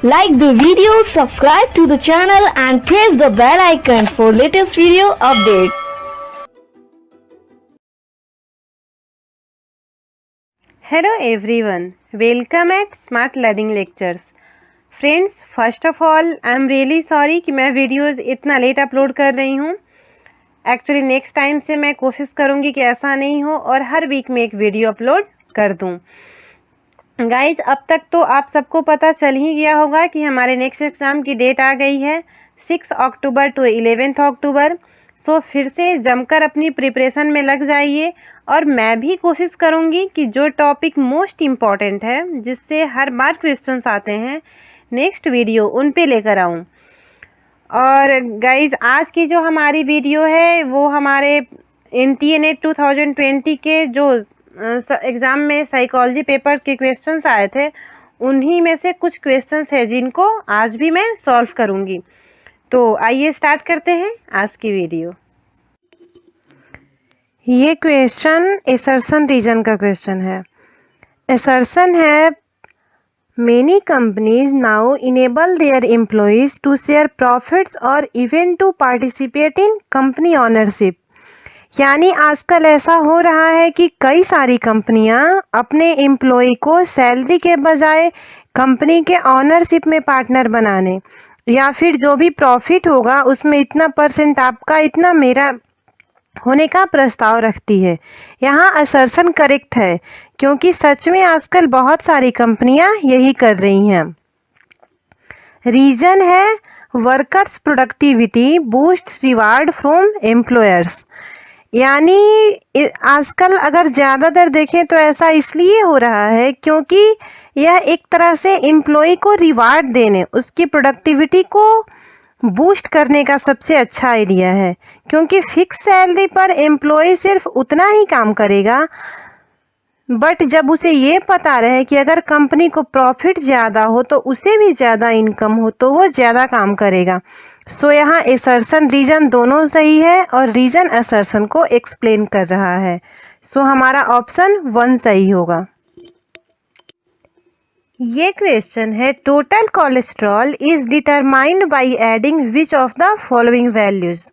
Like the video, subscribe to the channel and press the bell icon for latest video updates. Hello everyone, welcome at Smart Learning Lectures. Friends, first of all I am really sorry कि मैं videos इतना late upload कर रही हूँ। Actually next time से मैं कोशिश करूँगी कि ऐसा नहीं हो और हर वीक में एक वीडियो अपलोड कर दूँ। गाइज, अब तक तो आप सबको पता चल ही गया होगा कि हमारे नेक्स्ट एग्ज़ाम की डेट आ गई है 6 अक्टूबर टू 11 अक्टूबर। सो फिर से जमकर अपनी प्रिपरेशन में लग जाइए और मैं भी कोशिश करूँगी कि जो टॉपिक मोस्ट इम्पॉर्टेंट है, जिससे हर बार क्वेश्चंस आते हैं, नेक्स्ट वीडियो उन पे लेकर आऊँ। और गाइज, आज की जो हमारी वीडियो है वो हमारे NTA-NET 2020 के जो एग्ज़ाम में साइकोलॉजी पेपर के क्वेश्चंस आए थे, उन्हीं में से कुछ क्वेश्चंस है जिनको आज भी मैं सॉल्व करूँगी। तो आइए स्टार्ट करते हैं आज की वीडियो। ये क्वेश्चन असर्शन रीजन का क्वेश्चन है। असर्शन है many companies now enable their employees to share profits or even to participate in company ownership। यानी आजकल ऐसा हो रहा है कि कई सारी कंपनियां अपने एम्प्लॉय को सैलरी के बजाय कंपनी के ऑनरशिप में पार्टनर बनाने या फिर जो भी प्रॉफिट होगा उसमें इतना परसेंट आपका, इतना मेरा होने का प्रस्ताव रखती है। यहाँ असर्शन करेक्ट है क्योंकि सच में आजकल बहुत सारी कंपनियां यही कर रही हैं। रीजन है workers productivity boost reward from employers. यानी आजकल अगर ज़्यादातर देखें तो ऐसा इसलिए हो रहा है क्योंकि यह एक तरह से एम्प्लॉय को रिवार्ड देने, उसकी प्रोडक्टिविटी को बूस्ट करने का सबसे अच्छा आइडिया है। क्योंकि फिक्स सैलरी पर एम्प्लॉय सिर्फ उतना ही काम करेगा, बट जब उसे ये पता रहे कि अगर कंपनी को प्रॉफिट ज़्यादा हो तो उसे भी ज़्यादा इनकम हो तो वो ज़्यादा काम करेगा। सो यहाँ असर्शन रीजन दोनों सही है और रीजन असर्शन को एक्सप्लेन कर रहा है। सो हमारा ऑप्शन 1 सही होगा। ये क्वेश्चन है total cholesterol is determined by adding which of the following values.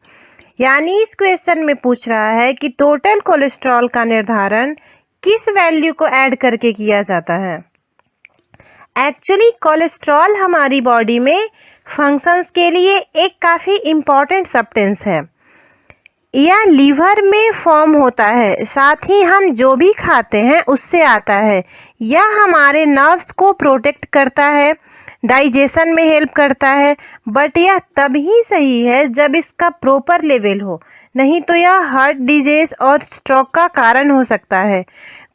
यानी इस क्वेश्चन में पूछ रहा है कि टोटल कोलेस्ट्रॉल का निर्धारण किस वैल्यू को ऐड करके किया जाता है। एक्चुअली कोलेस्ट्रॉल हमारी बॉडी में फंक्शंस के लिए एक काफ़ी इम्पॉर्टेंट सब्सटेंस है। यह लीवर में फॉर्म होता है, साथ ही हम जो भी खाते हैं उससे आता है। यह हमारे नर्व्स को प्रोटेक्ट करता है, डाइजेशन में हेल्प करता है, बट यह तभी सही है जब इसका प्रॉपर लेवल हो, नहीं तो यह हार्ट डिजीज और स्ट्रोक का कारण हो सकता है।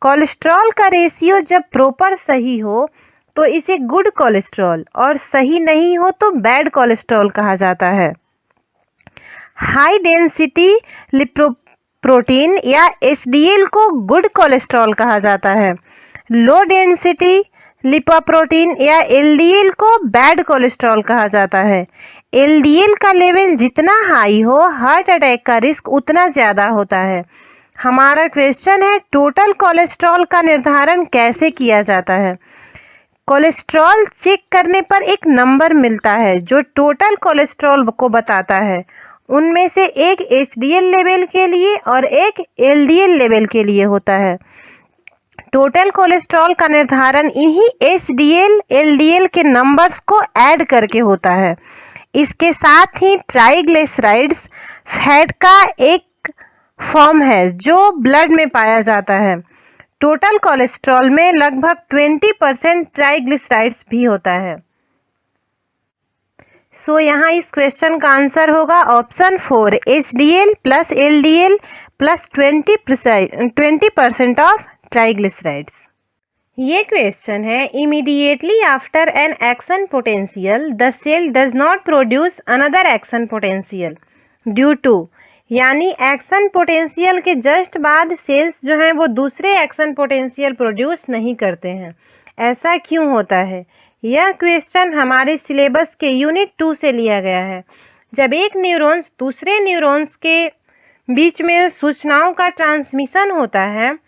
कोलेस्ट्रॉल का रेशियो जब प्रॉपर सही हो तो इसे गुड कोलेस्ट्रॉल और सही नहीं हो तो बैड कोलेस्ट्रॉल कहा जाता है। हाई डेंसिटी लिपोप्रोटीन या HDL को गुड कोलेस्ट्रॉल कहा जाता है। लो डेंसिटी लिपोप्रोटीन या LDL को बैड कोलेस्ट्रॉल कहा जाता है। LDL का लेवल जितना हाई हो, हार्ट अटैक का रिस्क उतना ज़्यादा होता है। हमारा क्वेश्चन है टोटल कोलेस्ट्रॉल का निर्धारण कैसे किया जाता है। कोलेस्ट्रॉल चेक करने पर एक नंबर मिलता है जो टोटल कोलेस्ट्रॉल को बताता है। उनमें से एक HDL लेवल के लिए और एक LDL लेवल के लिए होता है। टोटल कोलेस्ट्रॉल का निर्धारण इन्हीं HDL LDL के नंबर्स को ऐड करके होता है। इसके साथ ही ट्राइग्लिसराइड्स फैट का एक फॉर्म है जो ब्लड में पाया जाता है। टोटल कोलेस्ट्रॉल में लगभग 20% ट्राइग्लिसराइड्स भी होता है। सो यहाँ इस क्वेश्चन का आंसर होगा option 4, HDL plus LDL plus 20% of triglycerides. ये क्वेश्चन है immediately after an action potential the cell does not produce another action potential due to. यानी एक्शन पोटेंशियल के जस्ट बाद सेल्स जो हैं वो दूसरे एक्शन पोटेंशियल प्रोड्यूस नहीं करते हैं। ऐसा क्यों होता है? यह क्वेश्चन हमारे सिलेबस के यूनिट 2 से लिया गया है। जब एक न्यूरॉन्स दूसरे न्यूरॉन्स के बीच में सूचनाओं का ट्रांसमिशन होता है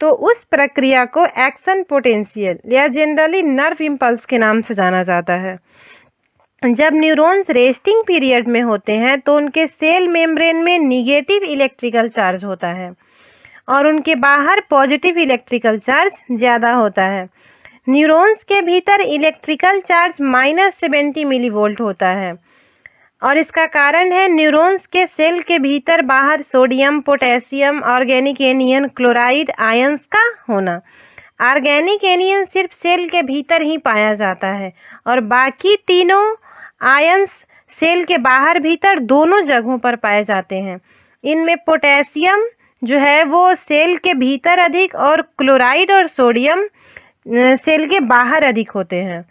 तो उस प्रक्रिया को एक्शन पोटेंशियल या जनरली नर्व इम्पल्स के नाम से जाना जाता है। जब न्यूरॉन्स रेस्टिंग पीरियड में होते हैं तो उनके सेल मेम्ब्रेन में निगेटिव इलेक्ट्रिकल चार्ज होता है और उनके बाहर पॉजिटिव इलेक्ट्रिकल चार्ज ज़्यादा होता है। न्यूरॉन्स के भीतर इलेक्ट्रिकल चार्ज -70 मिलीवोल्ट होता है और इसका कारण है न्यूरॉन्स के सेल के भीतर बाहर sodium, potassium, organic anion, chloride ions का होना। ऑर्गेनिक एनियन सिर्फ सेल के भीतर ही पाया जाता है और बाकी तीनों आयंस सेल के बाहर भीतर दोनों जगहों पर पाए जाते हैं। इनमें पोटेशियम जो है वो सेल के भीतर अधिक और क्लोराइड और सोडियम सेल के बाहर अधिक होते हैं।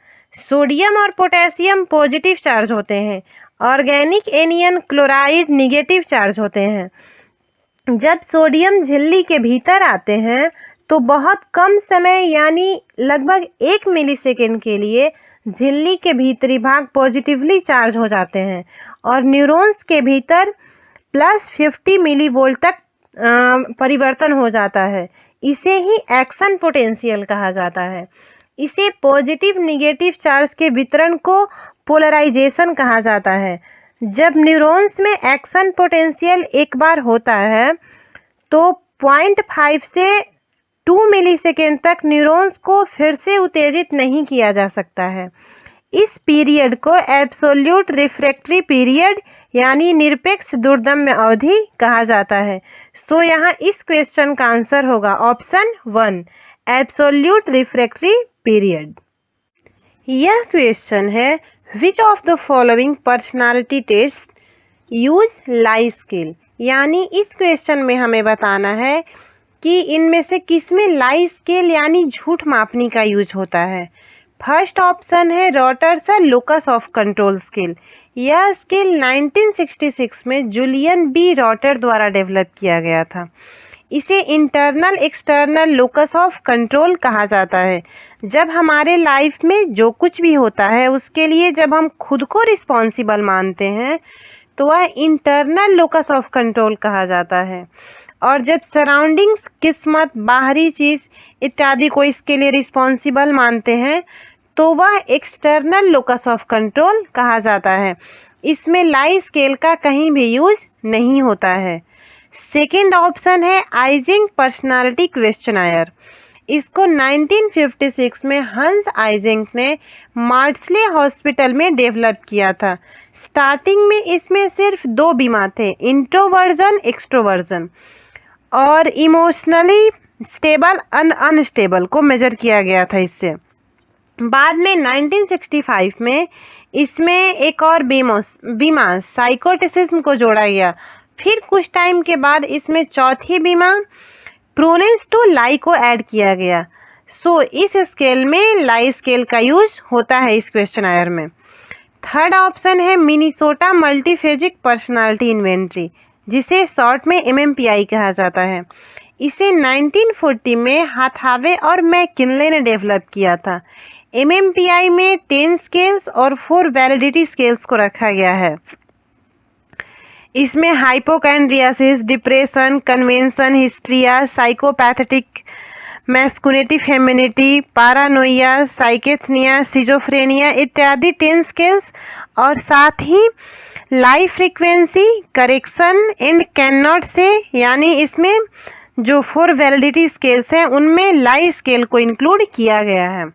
सोडियम और पोटेशियम पॉजिटिव चार्ज होते हैं, organic anion chloride negative charge होते हैं। जब सोडियम झिल्ली के भीतर आते हैं तो बहुत कम समय यानी लगभग 1 मिलीसेकेंड के लिए झिल्ली के भीतरी भाग पॉजिटिवली चार्ज हो जाते हैं और न्यूरॉन्स के भीतर +50 मिलीवोल्ट तक परिवर्तन हो जाता है। इसे ही एक्शन पोटेंशियल कहा जाता है। इसे पॉजिटिव निगेटिव चार्ज के वितरण को पोलराइजेशन कहा जाता है। जब न्यूरॉन्स में एक्शन पोटेंशियल एक बार होता है तो 0.5 से 2 मिलीसेकेंड तक न्यूरॉन्स को फिर से उत्तेजित नहीं किया जा सकता है। इस पीरियड को एब्सोल्यूट रिफ्रैक्टरी पीरियड यानी निरपेक्ष दुर्दम्य अवधि कहा जाता है। सो यहाँ इस क्वेश्चन का आंसर होगा ऑप्शन 1, एब्सोल्यूट रिफ्रैक्टरी पीरियड। यह क्वेश्चन है which of the following personality test use lie scale, यानी इस क्वेश्चन में हमें बताना है कि इनमें से किसमें लाई स्केल यानी झूठ मापनी का यूज होता है। फर्स्ट ऑप्शन है Rotter's locus of control scale. यह स्केल 1966 में जूलियन बी रॉटर द्वारा डेवलप किया गया था। इसे internal external locus of control कहा जाता है। जब हमारे लाइफ में जो कुछ भी होता है उसके लिए जब हम खुद को रिस्पॉन्सिबल मानते हैं तो वह इंटरनल लोकस ऑफ कंट्रोल कहा जाता है, और जब सराउंडिंग्स, किस्मत, बाहरी चीज़ इत्यादि को इसके लिए रिस्पॉन्सिबल मानते हैं तो वह एक्सटर्नल लोकस ऑफ कंट्रोल कहा जाता है। इसमें लाई स्केल का कहीं भी यूज नहीं होता है। सेकेंड ऑप्शन है आइजिंग पर्सनालिटी क्वेश्चनायर। इसको 1956 में हंस आइजिंग ने मार्सले हॉस्पिटल में डेवलप किया था। स्टार्टिंग में इसमें सिर्फ 2 बीमा थे, इंट्रोवर्जन, एक्सट्रोवर्जन, और इमोशनली स्टेबल अनस्टेबल को मेजर किया गया था इससे। बाद में 1965 में इसमें एक और बीमा साइकोटिसिज्म को जोड़ा गया। फिर कुछ टाइम के बाद इसमें चौथी बीमा प्रोनेंस टू लाई को ऐड किया गया। सो इस स्केल में लाई स्केल का यूज होता है इस क्वेश्चनायर में। थर्ड ऑप्शन है मिनीसोटा मल्टीफेजिक पर्सनालिटी इन्वेंट्री, जिसे शॉर्ट में MMPI कहा जाता है। इसे 1940 में हाथावे और मैकिनले ने डेवलप किया था। MMPI में 10 स्केल्स और 4 वैलिडिटी स्केल्स को रखा गया है। इसमें hypochondriasis, depression, convention, hysteria, psychopathic masculinity femininity, paranoia, psychasthenia, schizophrenia इत्यादि 10 स्केल्स, और साथ ही lie frequency, correction and can not say, यानी इसमें जो 4 वैलिडिटी स्केल्स हैं उनमें लाई स्केल को इंक्लूड किया गया है।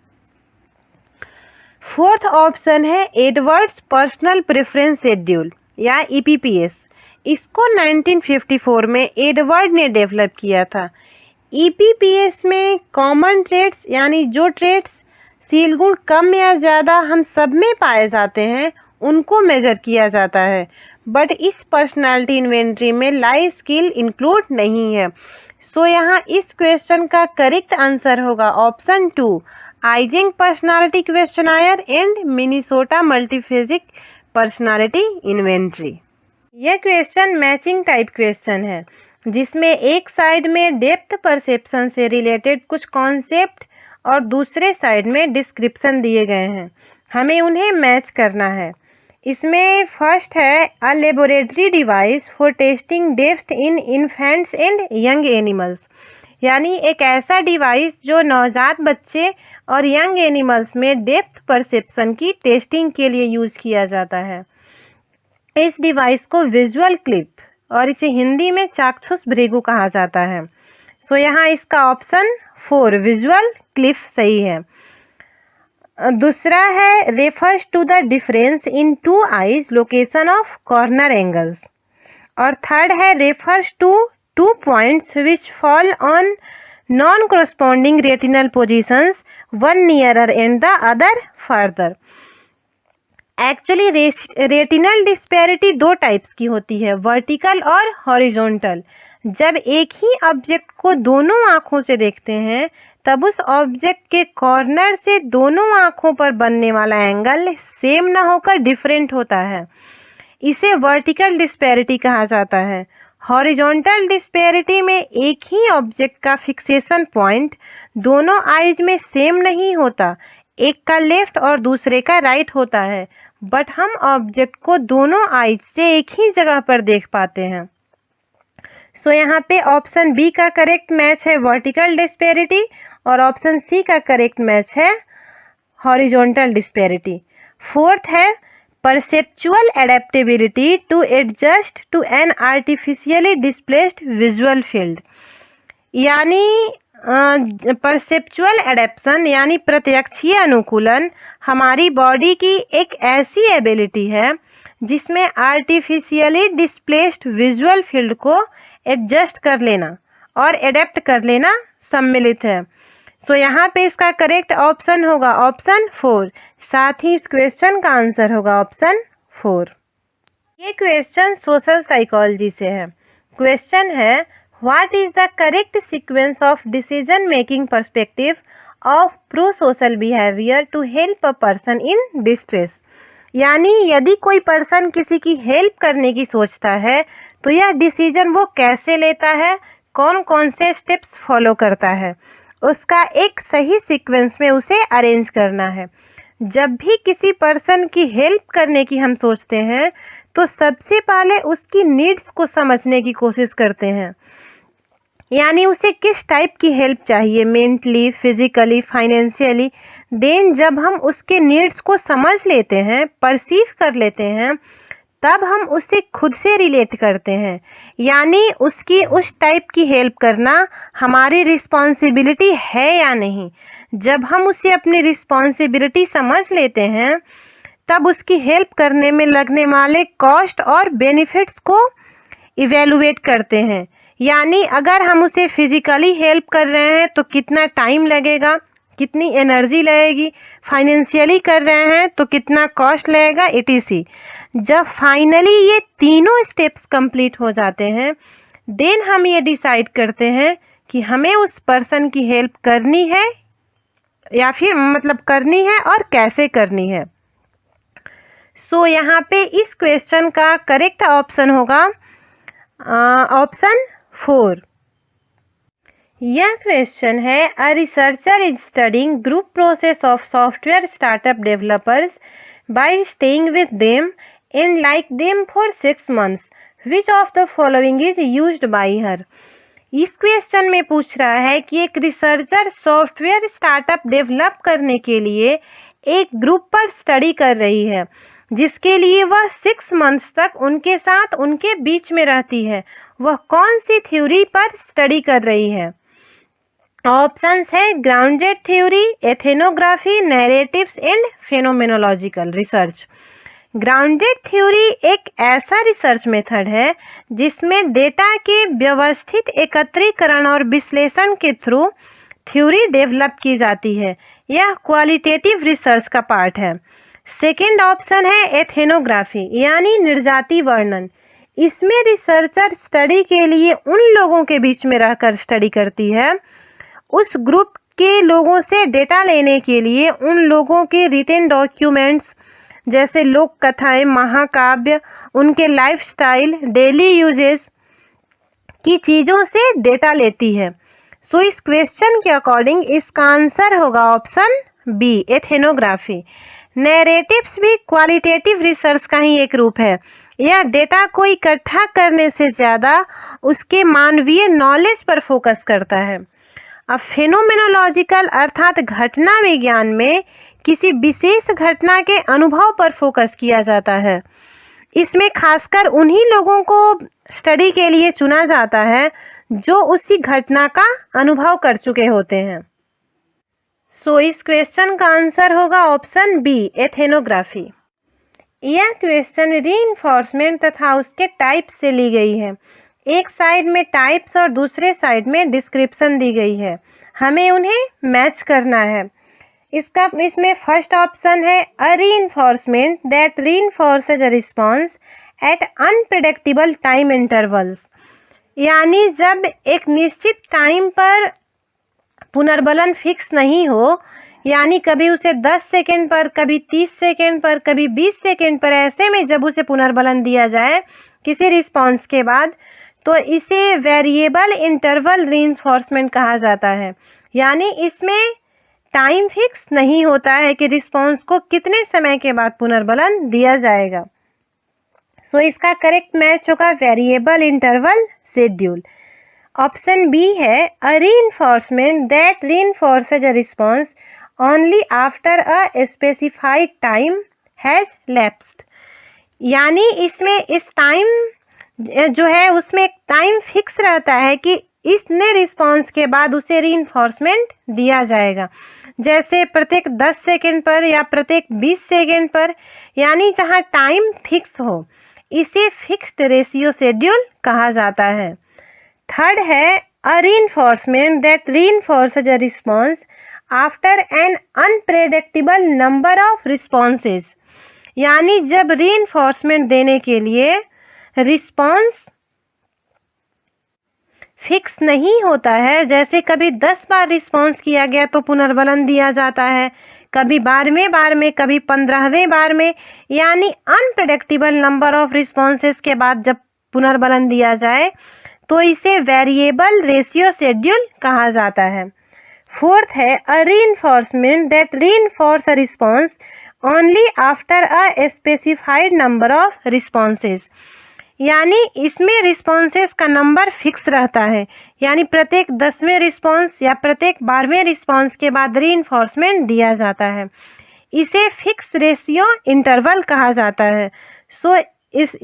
फोर्थ ऑप्शन है एडवर्ड्स पर्सनल प्रेफरेंस शेड्यूल या EPPS। इसको 1954 में एडवर्ड ने डेवलप किया था। EPPS में कॉमन ट्रेट्स यानी जो ट्रेट्स सील गुण कम या ज़्यादा हम सब में पाए जाते हैं उनको मेजर किया जाता है, बट इस पर्सनालिटी इन्वेंट्री में लाई स्केल इंक्लूड नहीं है। सो यहाँ इस क्वेश्चन का करेक्ट आंसर होगा option 2, Eysenck personality questionnaire and Minnesota multiphasic personality inventory. यह क्वेश्चन मैचिंग टाइप क्वेश्चन है, जिसमें एक साइड में डेप्थ परसेप्शन से रिलेटेड कुछ कॉन्सेप्ट और दूसरे साइड में डिस्क्रिप्शन दिए गए हैं, हमें उन्हें मैच करना है। इसमें फर्स्ट है a laboratory device for testing depth in infants and young animals. यानी एक ऐसा डिवाइस जो नवजात बच्चे और यंग एनिमल्स में डेप्थ परसेप्शन की टेस्टिंग के लिए यूज़ किया जाता है। इस डिवाइस को विजुअल क्लिप और इसे हिंदी में चाक्षुष भृगु कहा जाता है। सो यहाँ इसका ऑप्शन 4 विजुअल क्लिप सही है। दूसरा है refers to the difference in two eyes location of corner angles, और थर्ड है refers to 2 points which fall on non corresponding retinal positions, one nearer and the other further। Actually retinal disparity 2 types की होती है, vertical और horizontal. जब एक ही object को दोनों आँखों से देखते हैं तब उस ऑब्जेक्ट के कॉर्नर से दोनों आँखों पर बनने वाला एंगल सेम ना होकर डिफरेंट होता है, इसे वर्टिकल डिस्पैरिटी कहा जाता है। हॉरिजॉन्टल डिस्पैरिटी में एक ही ऑब्जेक्ट का फिक्सेशन पॉइंट दोनों आइज में सेम नहीं होता, एक का लेफ्ट और दूसरे का राइट होता है, बट हम ऑब्जेक्ट को दोनों आइज से एक ही जगह पर देख पाते हैं। सो यहाँ पे ऑप्शन बी का करेक्ट मैच है वर्टिकल डिस्पैरिटी और ऑप्शन सी का करेक्ट मैच है हॉरिजॉन्टल डिस्पैरिटी। फोर्थ है perceptual adaptability to adjust to an artificially displaced visual field, यानी परसेप्चुअल एडेप्शन यानी प्रत्यक्षीय अनुकूलन हमारी बॉडी की एक ऐसी एबिलिटी है जिसमें आर्टिफिशियली डिस्प्लेस्ड विजुअल फील्ड को एडजस्ट कर लेना और एडेप्ट कर लेना सम्मिलित है। सो यहाँ पे इसका करेक्ट ऑप्शन होगा ऑप्शन 4, साथ ही इस क्वेश्चन का आंसर होगा ऑप्शन 4। ये क्वेश्चन सोशल साइकोलॉजी से है। क्वेश्चन है what is the correct sequence of decision making perspective of prosocial behaviour to help a person in distress, यानी यदि कोई पर्सन किसी की हेल्प करने की सोचता है तो यह डिसीजन वो कैसे लेता है, कौन कौन से स्टेप्स फॉलो करता है, उसका एक सही सीक्वेंस में उसे अरेंज करना है। जब भी किसी पर्सन की हेल्प करने की हम सोचते हैं तो सबसे पहले उसकी नीड्स को समझने की कोशिश करते हैं, यानी उसे किस टाइप की हेल्प चाहिए, मेंटली, फिजिकली, फाइनेंशियली। देन जब हम उसके नीड्स को समझ लेते हैं, परसीव कर लेते हैं, तब हम उससे खुद से रिलेट करते हैं, यानी उसकी उस टाइप की हेल्प करना हमारी रिस्पॉन्सिबिलिटी है या नहीं। जब हम उसे अपनी रिस्पॉन्सिबिलिटी समझ लेते हैं तब उसकी हेल्प करने में लगने वाले कॉस्ट और बेनिफिट्स को इवेलुएट करते हैं, यानी अगर हम उसे फिजिकली हेल्प कर रहे हैं तो कितना टाइम लगेगा, कितनी एनर्जी लगेगी, फाइनेंशियली कर रहे हैं तो कितना कॉस्ट लगेगा, etc। जब फाइनली ये तीनों स्टेप्स कंप्लीट हो जाते हैं देन हम ये डिसाइड करते हैं कि हमें उस पर्सन की हेल्प करनी है या फिर करनी है और कैसे करनी है। सो यहाँ पे इस क्वेश्चन का करेक्ट ऑप्शन होगा ऑप्शन 4। यह क्वेश्चन है a researcher is studying group process of software startup developers bye staying with them and like them for 6 months, which of the following is used by हर। इस question में पूछ रहा है कि एक रिसर्चर सॉफ्टवेयर स्टार्टअप डेवलप करने के लिए एक ग्रुप पर स्टडी कर रही है जिसके लिए वह 6 months तक उनके साथ उनके बीच में रहती है। वह कौन सी थ्योरी पर स्टडी कर रही है? ऑप्शंस है grounded theory, ethnography, narratives and phenomenological research. Grounded theory एक ऐसा रिसर्च मेथड है जिसमें डेटा के व्यवस्थित एकत्रीकरण और विश्लेषण के थ्रू थ्योरी डेवलप की जाती है। यह क्वालिटेटिव रिसर्च का पार्ट है। सेकेंड ऑप्शन है एथेनोग्राफी यानी निर्जाति वर्णन। इसमें रिसर्चर स्टडी के लिए उन लोगों के बीच में रहकर स्टडी करती है, उस ग्रुप के लोगों से डेटा लेने के लिए उन लोगों के रिटन डॉक्यूमेंट्स जैसे लोक कथाएं, महाकाव्य, उनके लाइफस्टाइल, डेली यूजेस की चीज़ों से डेटा लेती है। सो इस क्वेश्चन के अकॉर्डिंग इसका आंसर होगा ऑप्शन बी एथेनोग्राफी। नैरेटिव्स भी क्वालिटेटिव रिसर्च का ही एक रूप है। यह डेटा को इकट्ठा करने से ज़्यादा उसके मानवीय नॉलेज पर फोकस करता है। अब फेनोमेनोलॉजिकल अर्थात घटना विज्ञान में किसी विशेष घटना के अनुभव पर फोकस किया जाता है। इसमें खासकर उन्हीं लोगों को स्टडी के लिए चुना जाता है जो उसी घटना का अनुभव कर चुके होते हैं। सो इस क्वेश्चन का आंसर होगा ऑप्शन बी, एथेनोग्राफी। यह क्वेश्चन रीइंफोर्समेंट तथा उसके टाइप से ली गई है। एक साइड में टाइप्स और दूसरे साइड में डिस्क्रिप्शन दी गई है, हमें उन्हें मैच करना है। इसमें फर्स्ट ऑप्शन है a reinforcement that reinforces a response at unpredictable time intervals, यानी जब एक निश्चित टाइम पर पुनर्बलन फिक्स नहीं हो, यानी कभी उसे 10 सेकेंड पर, कभी 30 सेकेंड पर, कभी 20 सेकेंड पर, ऐसे में जब उसे पुनर्बलन दिया जाए किसी रिस्पॉन्स के बाद, तो इसे वेरिएबल इंटरवल रीइंफोर्समेंट कहा जाता है। यानी इसमें टाइम फिक्स नहीं होता है कि रिस्पॉन्स को कितने समय के बाद पुनर्बलन दिया जाएगा। सो इसका करेक्ट मैच होगा variable interval schedule. Option B है a reinforcement that reinforces a response only after a specified time has lapsed, यानी इसमें इस टाइम जो है उसमें एक टाइम फिक्स रहता है कि इतने रिस्पॉन्स के बाद उसे रीइंफोर्समेंट दिया जाएगा, जैसे प्रत्येक 10 सेकेंड पर या प्रत्येक 20 सेकेंड पर, यानी जहां टाइम फिक्स हो, इसे फिक्स्ड रेशियो शेड्यूल कहा जाता है। थर्ड है a reinforcement that reinforces a response after an unpredictable number of responses, यानी जब रीइंफोर्समेंट देने के लिए रिस्पॉन्स फिक्स नहीं होता है, जैसे कभी 10 बार रिस्पॉन्स किया गया तो पुनर्बलन दिया जाता है, कभी 12वें बार में, कभी 15वें बार में, यानी अनप्रेडिक्टेबल नंबर ऑफ रिस्पॉन्सेस के बाद जब पुनर्बलन दिया जाए तो इसे वेरिएबल रेशियो शेड्यूल कहा जाता है। फोर्थ है a reinforcement that reinforce a response only after a specified number of responses, यानी इसमें रिस्पॉन्सेस का नंबर फिक्स रहता है, यानी प्रत्येक 10वें रिस्पॉन्स या प्रत्येक 12वें रिस्पॉन्स के बाद रीइंफोर्समेंट दिया जाता है, इसे फिक्स रेशियो इंटरवल कहा जाता है। सो इस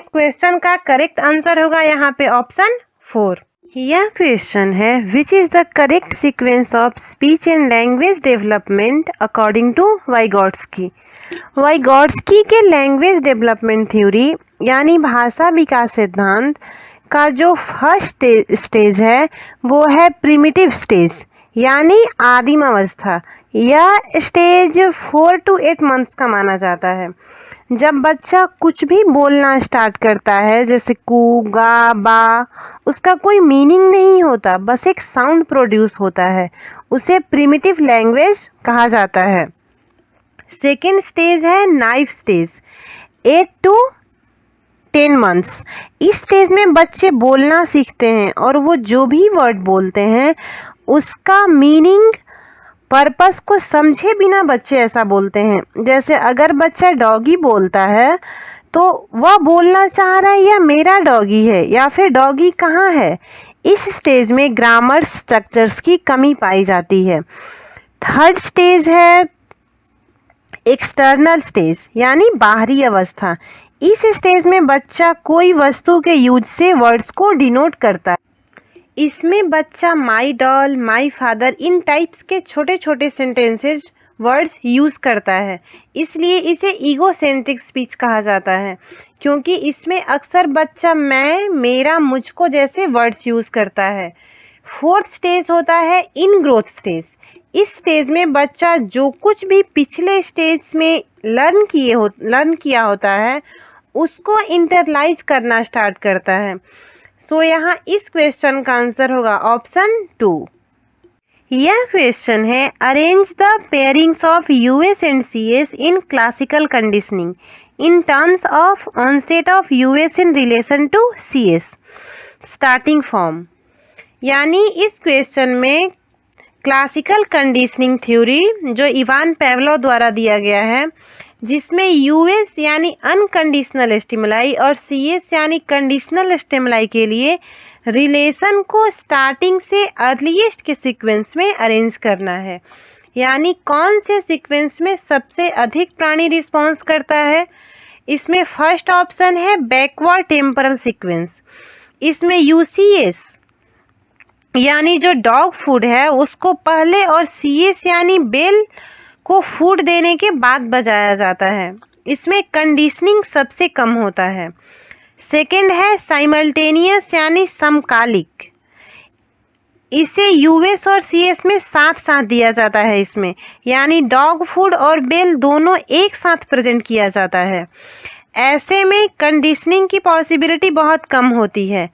क्वेश्चन का करेक्ट आंसर होगा यहाँ पे ऑप्शन 4। यह क्वेश्चन है which is the correct sequence of speech and language development according to Vygotsky. Vygotsky के लैंग्वेज डेवलपमेंट थ्योरी यानी भाषा विकास सिद्धांत का जो फर्स्ट स्टेज है वो है प्रिमिटिव स्टेज यानी आदिम अवस्था। यह स्टेज 4 to 8 मंथ्स का माना जाता है। जब बच्चा कुछ भी बोलना स्टार्ट करता है, जैसे कू, गा, बा, उसका कोई मीनिंग नहीं होता, बस एक साउंड प्रोड्यूस होता है, उसे प्रिमिटिव लैंग्वेज कहा जाता है। सेकेंड स्टेज है नाइव स्टेज, 8 to 10 मंथ्स। इस स्टेज में बच्चे बोलना सीखते हैं और वो जो भी वर्ड बोलते हैं उसका मीनिंग, पर्पस को समझे बिना बच्चे ऐसा बोलते हैं। जैसे अगर बच्चा डॉगी बोलता है तो वह बोलना चाह रहा है यह मेरा डॉगी है या फिर डॉगी कहाँ है। इस स्टेज में ग्रामर स्ट्रक्चर्स की कमी पाई जाती है। थर्ड स्टेज है एक्सटर्नल स्टेज यानी बाहरी अवस्था। इस स्टेज में बच्चा कोई वस्तु के यूज से वर्ड्स को डिनोट करता है। इसमें बच्चा माई डॉल, माई फादर इन टाइप्स के छोटे छोटे सेंटेंसेस वर्ड्स यूज़ करता है, इसलिए इसे ईगोसेंट्रिक स्पीच कहा जाता है, क्योंकि इसमें अक्सर बच्चा मैं, मेरा, मुझको जैसे वर्ड्स यूज़ करता है। फोर्थ स्टेज होता है इन ग्रोथ स्टेज। इस स्टेज में बच्चा जो कुछ भी पिछले स्टेज में लर्न किया होता है उसको इंटरलाइज करना स्टार्ट करता है। सो यहाँ इस क्वेश्चन का आंसर होगा ऑप्शन 2। यह क्वेश्चन है arrange the pairings of US and CS in classical conditioning in terms of onset of US in relation to CS starting form. यानी इस क्वेश्चन में क्लासिकल कंडीशनिंग थ्योरी जो इवान पेवलोव द्वारा दिया गया है, जिसमें यूएस यानी अनकंडीशनल स्टिमुलाई और सीएस यानी कंडीशनल स्टिमुलाई के लिए रिलेशन को स्टार्टिंग से अर्लीस्ट के सीक्वेंस में अरेंज करना है। यानी कौन से सीक्वेंस में सबसे अधिक प्राणी रिस्पॉन्स करता है। इसमें फर्स्ट ऑप्शन है बैकवर्ड टेम्परल सीक्वेंस। इसमें यूसीएस यानी जो डॉग फूड है उसको पहले और सीएस यानी बेल को फूड देने के बाद बजाया जाता है। इसमें कंडीशनिंग सबसे कम होता है। सेकंड है साइमल्टेनियस यानी समकालिक। इसे यूएस और सीएस में साथ साथ दिया जाता है। इसमें यानी डॉग फूड और बेल दोनों एक साथ प्रेजेंट किया जाता है। ऐसे में कंडीशनिंग की पॉसिबिलिटी बहुत कम होती है।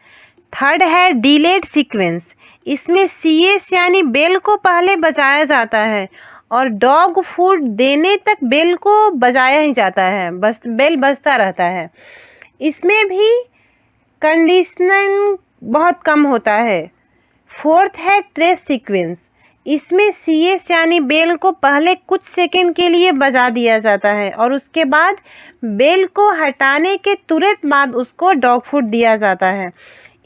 थर्ड है डिलेड सीक्वेंस। इसमें सीएस यानी बेल को पहले बजाया जाता है और डॉग फूड देने तक बेल को बजाया ही जाता है, बस बेल बजता रहता है। इसमें भी कंडीशनिंग बहुत कम होता है। फोर्थ है ट्रेस सीक्वेंस। इसमें सीएस यानी बेल को पहले कुछ सेकंड के लिए बजा दिया जाता है और उसके बाद बेल को हटाने के तुरंत बाद उसको डॉग फूड दिया जाता है।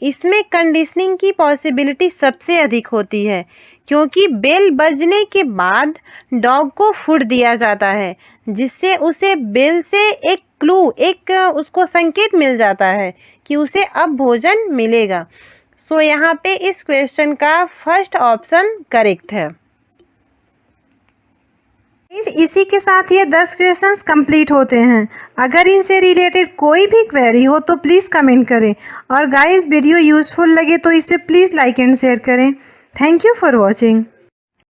इसमें कंडीशनिंग की पॉसिबिलिटी सबसे अधिक होती है क्योंकि बेल बजने के बाद डॉग को फूड दिया जाता है, जिससे उसे बेल से एक क्लू, एक उसको संकेत मिल जाता है कि उसे अब भोजन मिलेगा। सो यहाँ पे इस क्वेश्चन का फर्स्ट ऑप्शन करेक्ट है। इसी के साथ ये 10 क्वेश्चंस कंप्लीट होते हैं। अगर इनसे रिलेटेड कोई भी क्वेरी हो तो प्लीज़ कमेंट करें और गाइस वीडियो यूज़फुल लगे तो इसे प्लीज़ लाइक एंड शेयर करें। Thank you for watching.